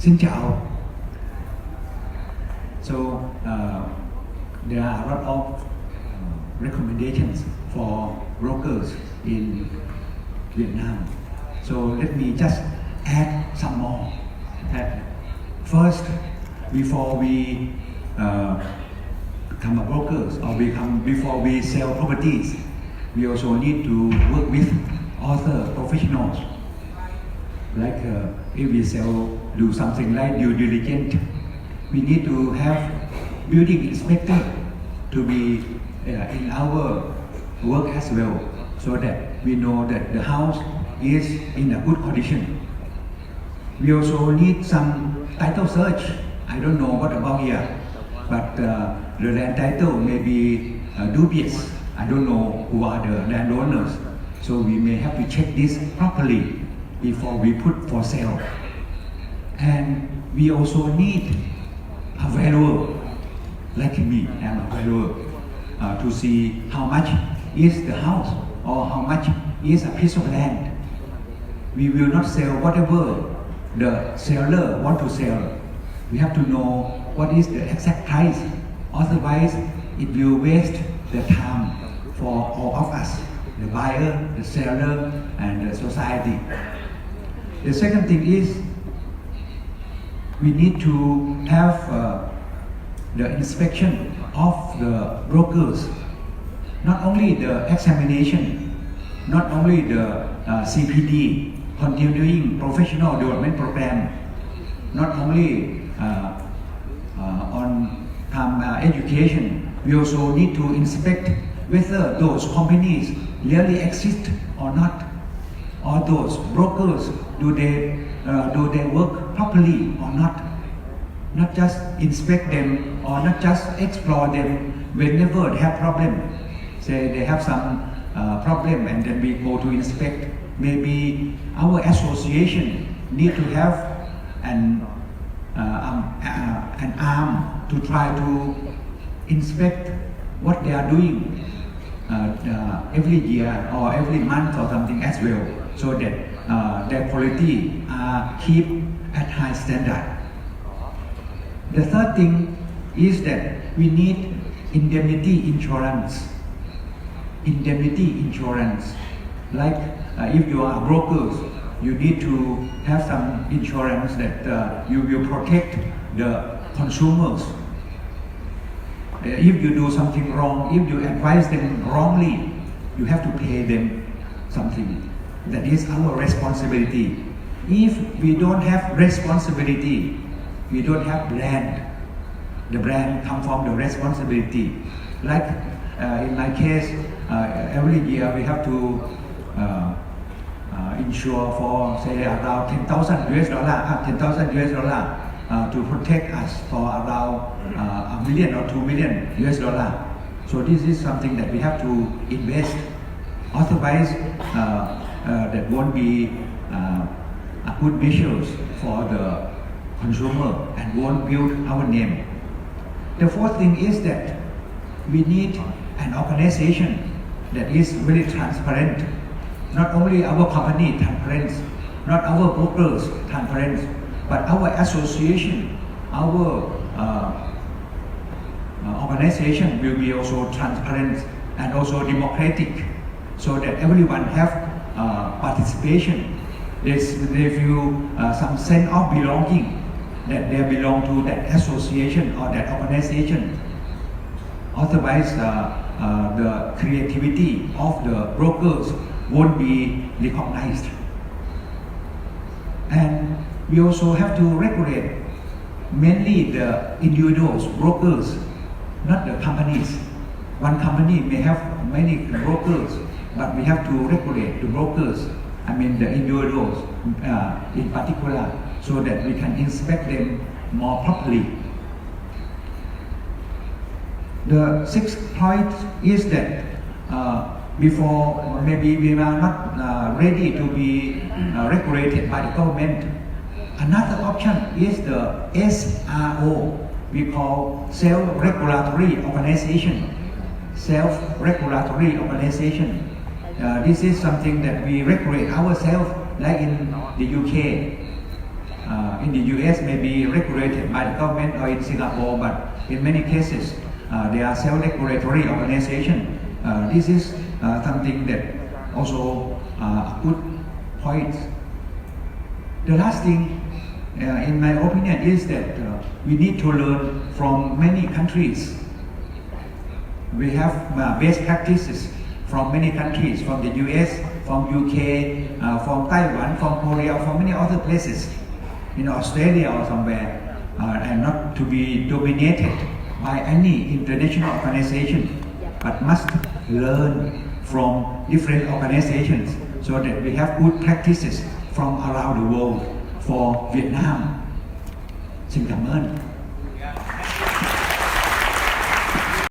Xin chào. So there are a lot of recommendations for brokers in Vietnam. So let me just add some more. First, before we become a brokers or before we sell properties, we also need to work with other professionals. Like if we do something like due diligence, we need to have building inspector to be in our work as well, so that we know that the house is in a good condition. We also need some title search. I don't know what about here, but the land title may be dubious. I don't know who are the landowners, so we may have to check this properly before we put for sale. And we also need a valuer, like me, I'm a valuer, to see how much is the house or how much is a piece of land. We will not sell whatever the seller want to sell. We have to know what is the exact price, otherwise it will waste the time for all of us, the buyer, the seller, and the society. The second thing is we need to have the inspection of the brokers, not only the examination, not only the CPD, continuing professional development program, not only on education. We also need to inspect whether those companies really exist or not, or those brokers do they work properly or not. Not just inspect them or not just explore them whenever they have problem. Say they have some problem and then we go to inspect. Maybe our association need to have an arm to try to inspect what they are doing every year or every month or something as well, so that their quality keep at high standard. The third thing is that we need indemnity insurance. Indemnity insurance, like if you are brokers, you need to have some insurance that you will protect the consumers. If you do something wrong, if you advise them wrongly, you have to pay them something. That is our responsibility. If we don't have responsibility, we don't have brand. The brand comes from the responsibility. Like in my case, every year we have to insure for say around $10,000 to protect us for around $1 million or $2 million. So this is something that we have to invest. Otherwise, that won't be a good measures for the consumer and won't build our name. The fourth thing is that we need an organization that is very transparent. Not only our company transparent, not our brokers transparent, but our association, our organization will be also transparent and also democratic, so that everyone have participation. They feel some sense of belonging, that they belong to that association or that organization. Otherwise, the creativity of the brokers won't be recognized. And we also have to regulate mainly the individuals, brokers, not the companies. One company may have many brokers, but we have to regulate the brokers, I mean the individuals in particular, so that we can inspect them more properly. The sixth point is that before maybe we are not ready to be regulated by the government, another option is the SRO, we call self-regulatory organization. Self-regulatory organization. This is something that we regulate ourselves, like in the UK. in the US may be regulated by the government or in Singapore, but in many cases they are self-regulatory organization. This is something that also a good point. The last thing, in my opinion, is that we need to learn from many countries. We have best practices from many countries, from the US, from UK, from Taiwan, from Korea, from many other places, in Australia or somewhere, and not to be dominated by any international organization, but must learn from different organizations so that we have good practices from around the world for Vietnam. Xin cảm ơn.